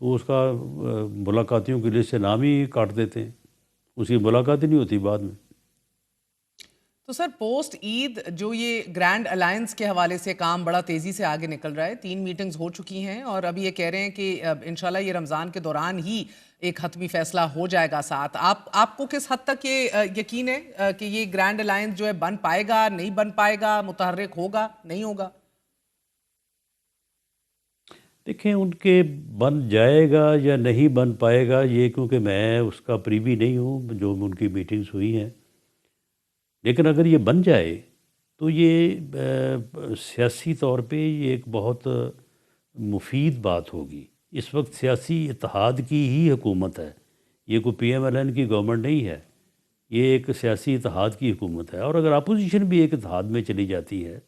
تو اس کا ملاقاتیوں کی لسٹ سے نام ہی کاٹ دیتے ہیں، اس کی ملاقات ہی نہیں ہوتی بعد میں۔ تو سر پوسٹ عید جو یہ گرینڈ الائنس کے حوالے سے کام بڑا تیزی سے آگے نکل رہا ہے، 3 میٹنگز ہو چکی ہیں اور ابھی یہ کہہ رہے ہیں کہ انشاءاللہ یہ رمضان کے دوران ہی ایک حتمی فیصلہ ہو جائے گا ساتھ۔ آپ کو کس حد تک یہ یقین ہے کہ یہ گرینڈ الائنس جو ہے بن پائے گا، نہیں بن پائے گا، متحرک ہوگا، نہیں ہوگا؟ دیکھیں ان کے بن جائے گا یا نہیں بن پائے گا، یہ کیونکہ میں اس کا پریوی نہیں ہوں جو ان کی میٹنگز ہوئی ہیں، لیکن اگر یہ بن جائے تو یہ سیاسی طور پہ یہ ایک بہت مفید بات ہوگی۔ اس وقت سیاسی اتحاد کی ہی حکومت ہے، یہ کوئی پی ایم ایل این کی گورنمنٹ نہیں ہے، یہ ایک سیاسی اتحاد کی حکومت ہے۔ اور اگر اپوزیشن بھی ایک اتحاد میں چلی جاتی ہے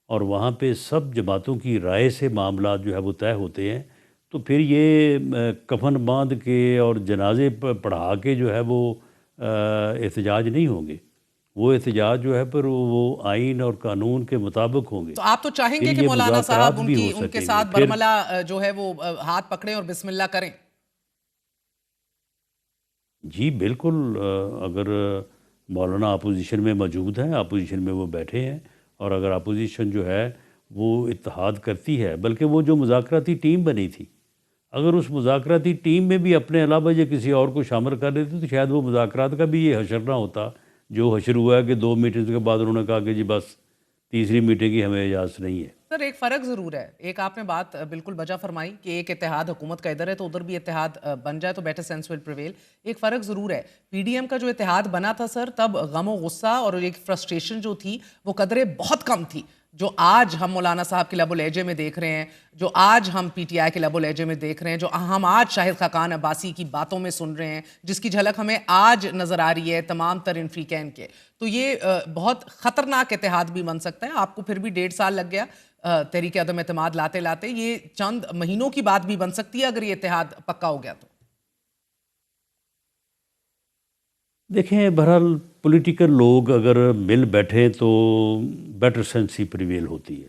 اور وہاں پہ سب جماعتوں کی رائے سے معاملات جو ہے وہ طے ہوتے ہیں، تو پھر یہ کفن باندھ کے اور جنازے پڑھا کے جو ہے وہ احتجاج نہیں ہوں گے، وہ احتجاج جو ہے پر وہ آئین اور قانون کے مطابق ہوں گے، تو آپ تو چاہیں پھر گے کہ یہ مولانا صاحب مذاکرات بھی ہو ان کے سکیں گے۔ ساتھ پھر برملا جو ہے وہ ہاتھ پکڑیں اور بسم اللہ کریں؟ جی بالکل، اگر مولانا اپوزیشن میں موجود ہیں، اپوزیشن میں وہ بیٹھے ہیں، اور اگر اپوزیشن جو ہے وہ اتحاد کرتی ہے، بلکہ وہ جو مذاکراتی ٹیم بنی تھی، اگر اس مذاکراتی ٹیم میں بھی اپنے علاوہ یا کسی اور کو شامل کر لیتے تو شاید وہ مذاکرات کا بھی یہ حشر نہ ہوتا جو حشر ہوا ہے کہ 2 میٹنگز کے بعد انہوں نے کہا کہ جی بس تیسری میٹنگ کی ہمیں اجازت نہیں ہے۔ سر ایک فرق ضرور ہے، ایک آپ نے بات بالکل بجا فرمائی کہ ایک اتحاد حکومت کا ادھر ہے تو ادھر بھی اتحاد بن جائے تو بیٹر سینس ول پریویل۔ ایک فرق ضرور ہے، پی ڈی ایم کا جو اتحاد بنا تھا سر، تب غم و غصہ اور ایک فرسٹریشن جو تھی وہ قدرے بہت کم تھی، جو آج ہم مولانا صاحب کے لب و لہجے میں دیکھ رہے ہیں، جو آج ہم پی ٹی آئی کے لب و لہجے میں دیکھ رہے ہیں، جو ہم آج شاہد خاقان عباسی کی باتوں میں سن رہے ہیں، جس کی جھلک ہمیں آج نظر آ رہی ہے تمام تر انفریقین کے، تو یہ بہت خطرناک اتحاد بھی بن سکتا ہے۔ آپ کو پھر بھی 1.5 سال لگ گیا تحریک عدم اعتماد لاتے لاتے، یہ چند مہینوں کی بات بھی بن سکتی ہے اگر یہ اتحاد پکا ہو گیا تو۔ دیکھیں بہرحال پولیٹیکل لوگ اگر مل بیٹھیں تو بیٹر سینس ہی پریویل ہوتی ہے۔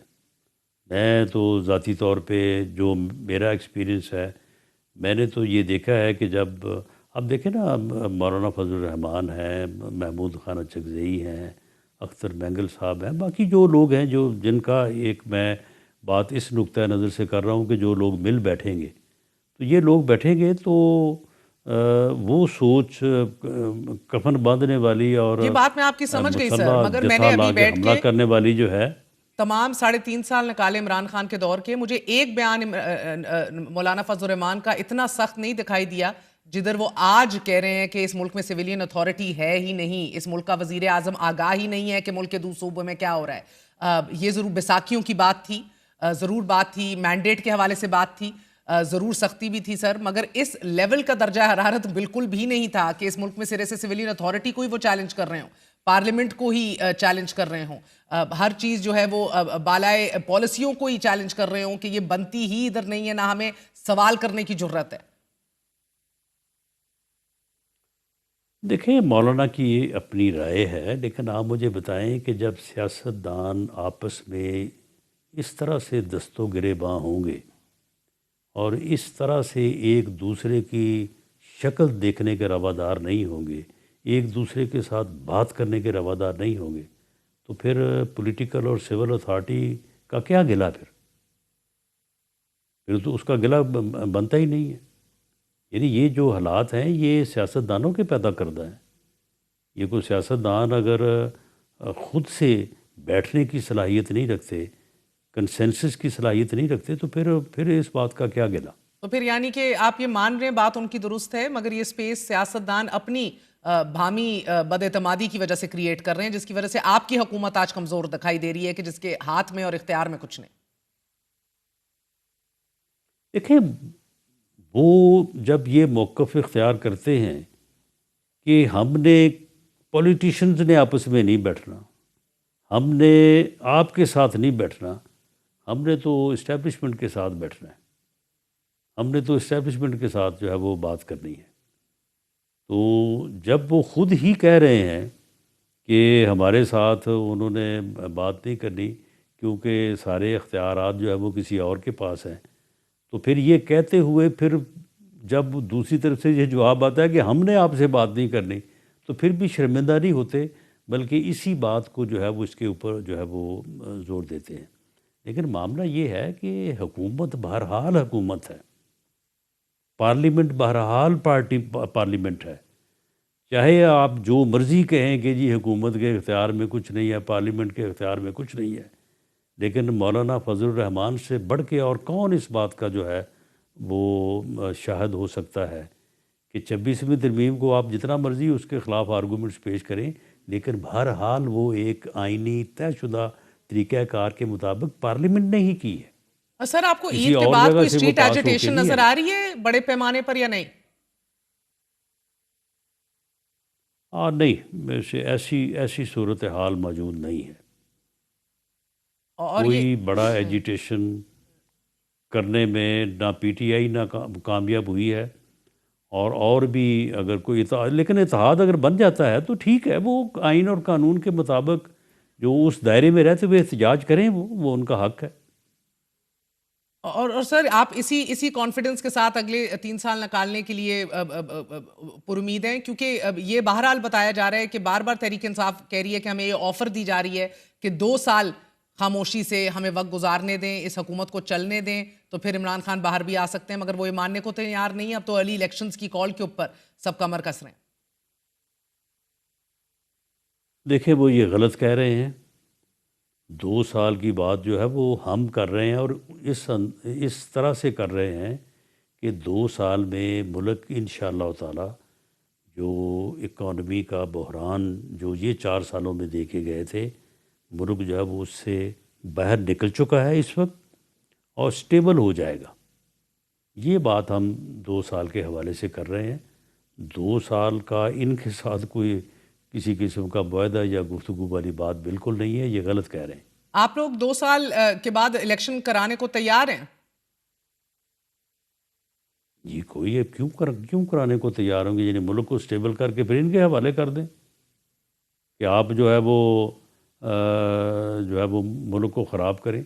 میں تو ذاتی طور پہ جو میرا ایکسپیرینس ہے، میں نے تو یہ دیکھا ہے کہ جب اب دیکھیں نا، مولانا فضل الرحمان ہیں، محمود خان چکزئی ہیں، اختر مینگل صاحب ہیں، باقی جو لوگ ہیں جو جن کا ایک میں بات اس نقطۂ نظر سے کر رہا ہوں کہ جو لوگ مل بیٹھیں گے تو یہ لوگ بیٹھیں گے تو وہ سوچ کفن باندھنے والی اور یہ بات میں آپ کی سمجھ گئی سر، مسلح مگر میں جتھا نے لا ابھی کے بیٹھ حملہ کے کرنے والی جو ہے۔ تمام 3.5 سال نکالے عمران خان کے دور کے، مجھے ایک بیان مولانا فضل الرحمان کا اتنا سخت نہیں دکھائی دیا جدھر وہ آج کہہ رہے ہیں کہ اس ملک میں سویلین اتھارٹی ہے ہی نہیں، اس ملک کا وزیر اعظم آگاہ ہی نہیں ہے کہ ملک کے دوسرے صوبوں میں کیا ہو رہا ہے۔ یہ ضرور بیساکھیوں کی بات تھی، ضرور بات تھی، مینڈیٹ کے حوالے سے بات تھی، ضرور سختی بھی تھی سر، مگر اس لیول کا درجہ حرارت بالکل بھی نہیں تھا کہ اس ملک میں سرے سے سویلین اتھارٹی کو ہی وہ چیلنج کر رہے ہوں، پارلیمنٹ کو ہی چیلنج کر رہے ہوں، ہر چیز جو ہے وہ بالائے پالیسیوں کو ہی چیلنج کر رہے ہوں کہ یہ بنتی ہی ادھر نہیں ہے، نہ ہمیں سوال کرنے کی جرت ہے۔ دیکھیں مولانا کی اپنی رائے ہے، لیکن آپ مجھے بتائیں کہ جب سیاستدان آپس میں اس طرح سے دست و گریباں ہوں گے اور اس طرح سے ایک دوسرے کی شکل دیکھنے کے روادار نہیں ہوں گے، ایک دوسرے کے ساتھ بات کرنے کے روادار نہیں ہوں گے، تو پھر پولیٹیکل اور سول اتھارٹی کا کیا گلہ؟ پھر تو اس کا گلہ بنتا ہی نہیں ہے۔ یعنی یہ جو حالات ہیں یہ سیاستدانوں کے پیدا کردہ ہیں۔ یہ کوئی سیاستدان اگر خود سے بیٹھنے کی صلاحیت نہیں رکھتے، کنسنسس کی صلاحیت نہیں رکھتے، تو پھر اس بات کا کیا گلہ؟ تو پھر یعنی کہ آپ یہ مان رہے ہیں بات ان کی درست ہے، مگر یہ سپیس سیاستدان اپنی بھامی بد اعتمادی کی وجہ سے کریٹ کر رہے ہیں، جس کی وجہ سے آپ کی حکومت آج کمزور دکھائی دے رہی ہے کہ جس کے ہاتھ میں اور اختیار میں کچھ نہیں۔ دیکھیں وہ جب یہ موقف اختیار کرتے ہیں کہ ہم نے پولیٹیشنز نے آپس میں نہیں بیٹھنا، ہم نے آپ کے ساتھ نہیں بیٹھنا، ہم نے تو اسٹیبلشمنٹ کے ساتھ بیٹھنا ہے، ہم نے تو اسٹیبلشمنٹ کے ساتھ جو ہے وہ بات کرنی ہے، تو جب وہ خود ہی کہہ رہے ہیں کہ ہمارے ساتھ انہوں نے بات نہیں کرنی کیونکہ سارے اختیارات جو ہے وہ کسی اور کے پاس ہیں، تو پھر یہ کہتے ہوئے پھر جب دوسری طرف سے یہ جواب آتا ہے کہ ہم نے آپ سے بات نہیں کرنی، تو پھر بھی شرمندہ نہیں ہوتے، بلکہ اسی بات کو جو ہے وہ اس کے اوپر جو ہے وہ زور دیتے ہیں۔ لیکن معاملہ یہ ہے کہ حکومت بہرحال حکومت ہے، پارلیمنٹ بہرحال پارلیمنٹ ہے، چاہے آپ جو مرضی کہیں کہ جی حکومت کے اختیار میں کچھ نہیں ہے، پارلیمنٹ کے اختیار میں کچھ نہیں ہے، لیکن مولانا فضل الرحمان سے بڑھ کے اور کون اس بات کا جو ہے وہ شاہد ہو سکتا ہے کہ 26ویں ترمیم کو آپ جتنا مرضی اس کے خلاف آرگومنٹس پیش کریں، لیکن بہرحال وہ ایک آئینی طے شدہ طریقہ کار کے مطابق پارلیمنٹ نے ہی کی ہے، اور سر آپ کو کسی عید کے اور بعد جگہ کوئی سے وہ اسٹریٹ پاس ہو کے ایجیٹیشن نہیں نظر آئی۔ آ رہی ہے بڑے پیمانے پر یا نہیں؟ نہیں، ویسے ایسی صورتحال موجود نہیں ہے، اور یہ کوئی بڑا ایجیٹیشن کرنے میں نہ پی ٹی آئی نہ کامیاب ہوئی ہے، اور بھی اگر کوئی اتحاد، لیکن اتحاد اگر بن جاتا ہے تو ٹھیک ہے، وہ آئین اور قانون کے مطابق جو اس دائرے میں رہتے ہوئے احتجاج کریں، وہ ان کا حق ہے۔ اور سر آپ اسی کانفیڈنس کے ساتھ اگلے 3 سال نکالنے کے لیے پر امید ہیں، کیونکہ یہ بہرحال بتایا جا رہا ہے کہ بار بار تحریک انصاف کہہ رہی ہے کہ ہمیں یہ آفر دی جا رہی ہے کہ 2 سال خاموشی سے ہمیں وقت گزارنے دیں، اس حکومت کو چلنے دیں، تو پھر عمران خان باہر بھی آ سکتے ہیں، مگر وہ یہ ماننے کو تیار نہیں ہے، اب تو ارلی الیکشنز کی کال کے اوپر سب کمر کس رہے ہیں۔ دیکھیں وہ یہ غلط کہہ رہے ہیں، 2 سال کی بات جو ہے وہ ہم کر رہے ہیں، اور اس طرح سے کر رہے ہیں کہ 2 سال میں ملک انشاءاللہ تعالی جو اکانومی کا بحران جو یہ 4 سالوں میں دیکھے گئے تھے، ملک جو ہے وہ اس سے باہر نکل چکا ہے اس وقت اور سٹیبل ہو جائے گا۔ یہ بات ہم 2 سال کے حوالے سے کر رہے ہیں۔ 2 سال کا ان کے ساتھ کوئی کسی قسم کا معاہدہ یا گفتگو والی بات بالکل نہیں ہے، یہ غلط کہہ رہے ہیں۔ آپ لوگ 2 سال کے بعد الیکشن کرانے کو تیار ہیں؟ جی کوئی اب کیوں کرانے کو تیار ہوں گے؟ یعنی ملک کو سٹیبل کر کے پھر ان کے حوالے کر دیں کہ آپ جو ہے وہ ملک کو خراب کریں۔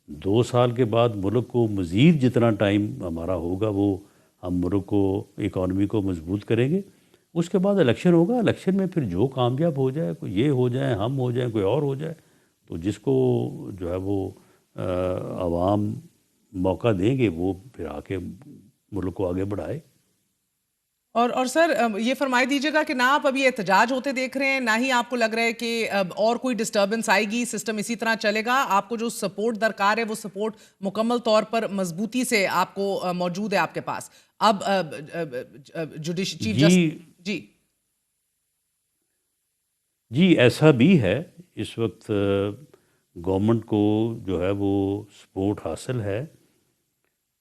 2 سال کے بعد ملک کو مزید جتنا ٹائم ہمارا ہوگا وہ ہم ملک کو اکانومی کو مضبوط کریں گے۔ اس کے بعد الیکشن ہوگا، الیکشن میں پھر جو کامیاب ہو جائے، کوئی یہ ہو جائے، ہم ہو جائیں، کوئی اور ہو جائے، تو جس کو جو ہے وہ عوام موقع دیں گے وہ پھر آ کے ملک کو آگے بڑھائے۔ اور سر یہ فرمائی دیجیے گا کہ نہ آپ ابھی احتجاج ہوتے دیکھ رہے ہیں، نہ ہی آپ کو لگ رہا ہے کہ اور کوئی ڈسٹربنس آئے گی، سسٹم اسی طرح چلے گا، آپ کو جو سپورٹ درکار ہے وہ سپورٹ مکمل طور پر مضبوطی سے آپ کو موجود ہے آپ کے پاس؟ اب چیف جی جی ایسا بھی ہے، اس وقت گورنمنٹ کو جو ہے وہ سپورٹ حاصل ہے،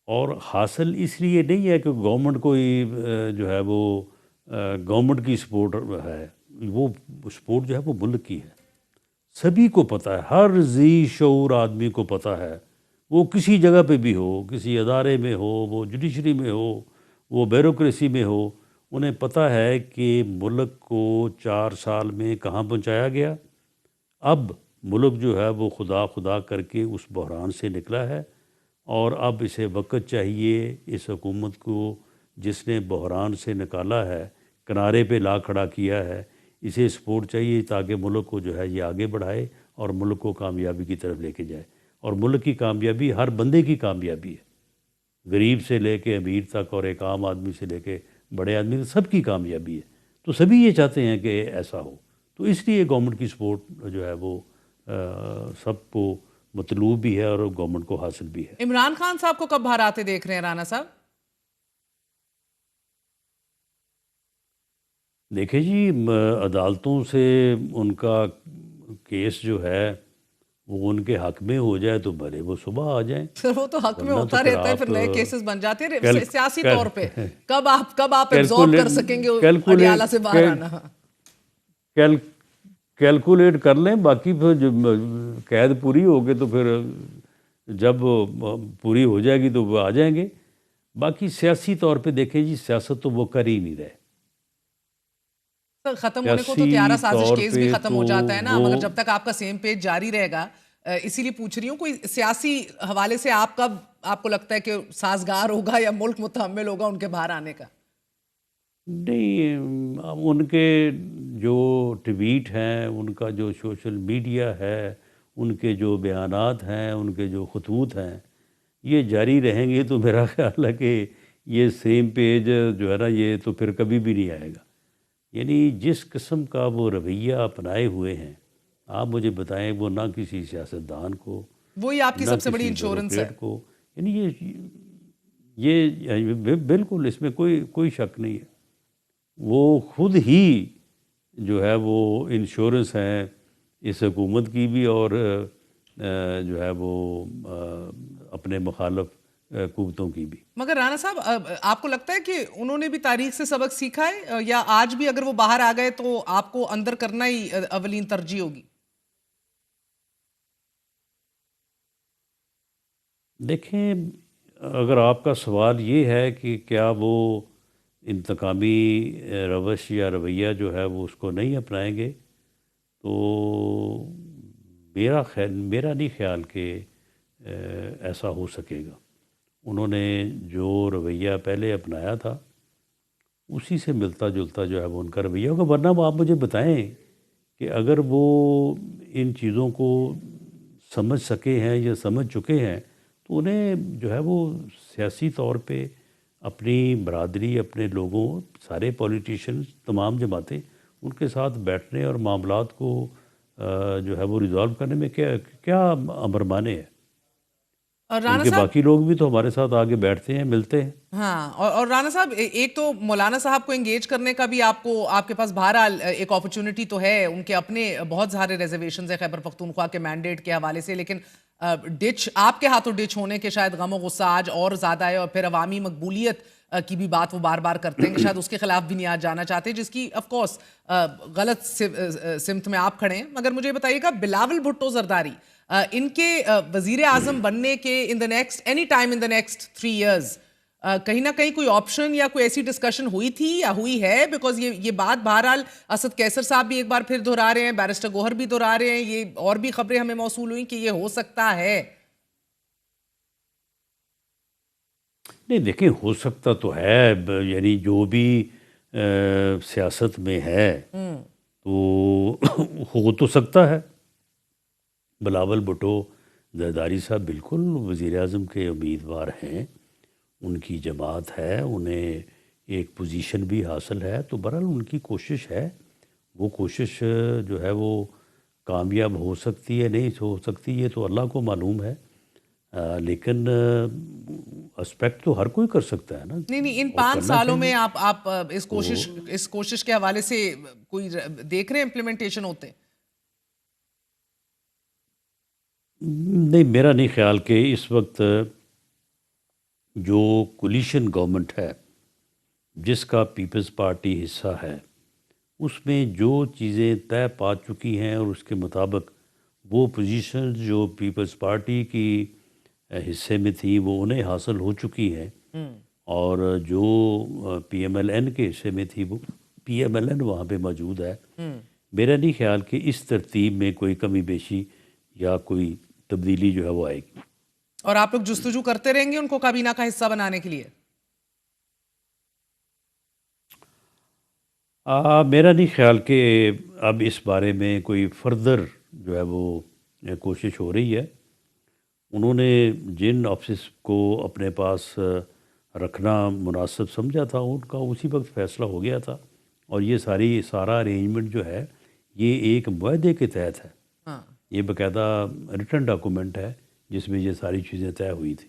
اور حاصل اس لیے نہیں ہے کہ گورنمنٹ کو جو ہے وہ گورنمنٹ کی سپورٹ ہے، وہ سپورٹ جو ہے وہ ملک کی ہے۔ سبھی کو پتہ ہے، ہر ذی شعور آدمی کو پتہ ہے، وہ کسی جگہ پہ بھی ہو، کسی ادارے میں ہو، وہ جوڈیشری میں ہو، وہ بیوروکریسی میں ہو، انہیں پتہ ہے کہ ملک کو 4 سال میں کہاں پہنچایا گیا۔ اب ملک جو ہے وہ خدا کر کے اس بحران سے نکلا ہے، اور اب اسے وقت چاہیے، اس حکومت کو جس نے بحران سے نکالا ہے، کنارے پہ لا کھڑا کیا ہے، اسے سپورٹ چاہیے تاکہ ملک کو جو ہے یہ آگے بڑھائے اور ملک کو کامیابی کی طرف لے کے جائے۔ اور ملک کی کامیابی ہر بندے کی کامیابی ہے، غریب سے لے کے امیر تک، اور ایک عام آدمی سے لے کے بڑے آدمی تک، سب کی کامیابی ہے۔ تو سبھی یہ چاہتے ہیں کہ ایسا ہو، تو اس لیے گورنمنٹ کی سپورٹ جو ہے وہ سب کو مطلوب بھی ہے اور گورنمنٹ کو حاصل بھی ہے۔ عمران خان صاحب کو کب باہر آتے دیکھ رہے ہیں رانا صاحب؟ دیکھیں جی، عدالتوں سے ان کا کیس جو ہے وہ ان کے حق میں ہو جائے تو بھلے وہ صبح آ جائیں، سر وہ تو حق میں ورنہ تو ہوتا پھر رہتا ہے، پھر آپ نئے کیسز بن جاتے ہیں سیاسی طور پہ۔ کب آپ ایبزارب کر سکیں گے اڈیالہ سے باہر آنا؟ کیلکولیٹ کر لیں، باقی پھر جب قید پوری ہوگی تو پھر جب پوری ہو جائے گی تو وہ آ جائیں گے۔ باقی سیاسی طور پہ دیکھیں جی، سیاست تو وہ کر ہی نہیں رہے۔ ختم ہونے کو تو سیاسی 11 سازش طور کیس بھی پہ ختم تو ہو جاتا ہے نا، وہ مگر جب تک آپ کا سیم پیج جاری رہے گا اسی لیے پوچھ رہی ہوں کوئی سیاسی حوالے سے آپ کو لگتا ہے کہ سازگار ہوگا یا ملک متحمل ہوگا ان کے باہر آنے کا؟ نہیں، ان کے جو ٹویٹ ہیں، ان کا جو سوشل میڈیا ہے، ان کے جو بیانات ہیں، ان کے جو خطوط ہیں، یہ جاری رہیں گے تو میرا خیال ہے کہ یہ سیم پیج جو ہے نا، یہ تو پھر کبھی بھی نہیں آئے گا۔ یعنی جس قسم کا وہ رویہ اپنائے ہوئے ہیں، آپ مجھے بتائیں، وہ نہ کسی سیاستدان کو، وہی آپ کی نہ سب سے بڑی کسی انشورنس ہے۔ بیوروکریٹ کو، یعنی یہ بالکل اس میں کوئی شک نہیں ہے۔ وہ خود ہی جو ہے وہ انشورنس ہیں اس حکومت کی بھی، اور جو ہے وہ اپنے مخالف قوتوں کی بھی۔ مگر رانا صاحب، آپ کو لگتا ہے کہ انہوں نے بھی تاریخ سے سبق سیکھا ہے، یا آج بھی اگر وہ باہر آ گئے تو آپ کو اندر کرنا ہی اولین ترجیح ہوگی؟ دیکھیں، اگر آپ کا سوال یہ ہے کہ کیا وہ انتقامی روش یا رویہ جو ہے وہ اس کو نہیں اپنائیں گے، تو میرا نہیں خیال کہ ایسا ہو سکے گا۔ انہوں نے جو رویہ پہلے اپنایا تھا اسی سے ملتا جلتا جو ہے وہ ان کا رویہ ہوگا، ورنہ وہ آپ مجھے بتائیں کہ اگر وہ ان چیزوں کو سمجھ سکے ہیں یا سمجھ چکے ہیں تو انہیں جو ہے وہ سیاسی طور پہ اپنی برادری، اپنے لوگوں، سارے پولیٹیشنز، تمام جماعتیں، ان کے ساتھ بیٹھنے اور معاملات کو جو ہے وہ ریزالو کرنے میں کیا امر مانے ہے۔ اور ان رانا کے صاحب، باقی لوگ بھی تو ہمارے ساتھ آگے بیٹھتے ہیں، ملتے ہیں۔ ہاں، اور رانا صاحب، ایک تو مولانا صاحب کو انگیج کرنے کا بھی آپ کے پاس بہرحال ایک اپرچونٹی تو ہے، ان کے اپنے بہت سارے ریزرویشنز ہیں خیبر پختونخوا کے مینڈیٹ کے حوالے سے، لیکن ڈچ آپ کے ہاتھوں ڈچ ہونے کے شاید غم و غصہ آج اور زیادہ ہے، اور پھر عوامی مقبولیت کی بھی بات وہ بار بار کرتے ہیں کہ شاید اس کے خلاف بھی نہیں آج جانا چاہتے، جس کی آف کورس غلط سمت میں آپ کھڑے ہیں۔ مگر مجھے بتائیے گا، بلاول بھٹو زرداری ان کے وزیر اعظم بننے کے any time in the next 3 years, کہیں نہ کہیں کوئی آپشن یا کوئی ایسی ڈسکشن ہوئی تھی یا ہوئی ہے؟ بیکاز یہ بات بہرحال اسد کیسر صاحب بھی ایک بار پھر دہرا رہے ہیں، بیرسٹر گوہر بھی دہرا رہے ہیں، یہ اور بھی خبریں ہمیں موصول ہوئیں کہ یہ ہو سکتا ہے۔ نہیں، دیکھیں، ہو سکتا تو ہے، یعنی جو بھی سیاست میں ہے تو ہو تو سکتا ہے۔ بلاول بھٹو زرداری صاحب بالکل وزیر اعظم کے امیدوار ہیں، ان کی جماعت ہے، انہیں ایک پوزیشن بھی حاصل ہے، تو بہرحال ان کی کوشش ہے، وہ کوشش جو ہے وہ کامیاب ہو سکتی ہے، نہیں ہو سکتی، یہ تو اللہ کو معلوم ہے، لیکن اسپیکٹ تو ہر کوئی کر سکتا ہے نا، نہیں، ان اور 5 کرنا سالوں میں چاہیے۔ آپ اس کوشش کے حوالے سے کوئی دیکھ رہے ہیں امپلیمنٹیشن ہوتے؟ نہیں، میرا نہیں خیال کہ اس وقت جو کولیشن گورنمنٹ ہے جس کا پیپلز پارٹی حصہ ہے، اس میں جو چیزیں طے پا چکی ہیں اور اس کے مطابق وہ پوزیشن جو پیپلز پارٹی کی حصے میں تھی وہ انہیں حاصل ہو چکی ہیں، اور جو پی ایم ایل این کے حصے میں تھی وہ پی ایم ایل این وہاں پہ موجود ہے۔ میرا نہیں خیال کہ اس ترتیب میں کوئی کمی بیشی یا کوئی تبدیلی جو ہے وہ آئے گی۔ اور آپ لوگ جستجو کرتے رہیں گے ان کو کابینہ کا حصہ بنانے کے لیے؟ میرا نہیں خیال کہ اب اس بارے میں کوئی فردر جو ہے وہ کوشش ہو رہی ہے۔ انہوں نے جن آفس کو اپنے پاس رکھنا مناسب سمجھا تھا، ان کا اسی وقت فیصلہ ہو گیا تھا، اور یہ سارا ارینجمنٹ جو ہے یہ ایک معاہدے کے تحت ہے، یہ باقاعدہ ریٹن ڈاکومنٹ ہے جس میں یہ ساری چیزیں طے ہوئی تھی۔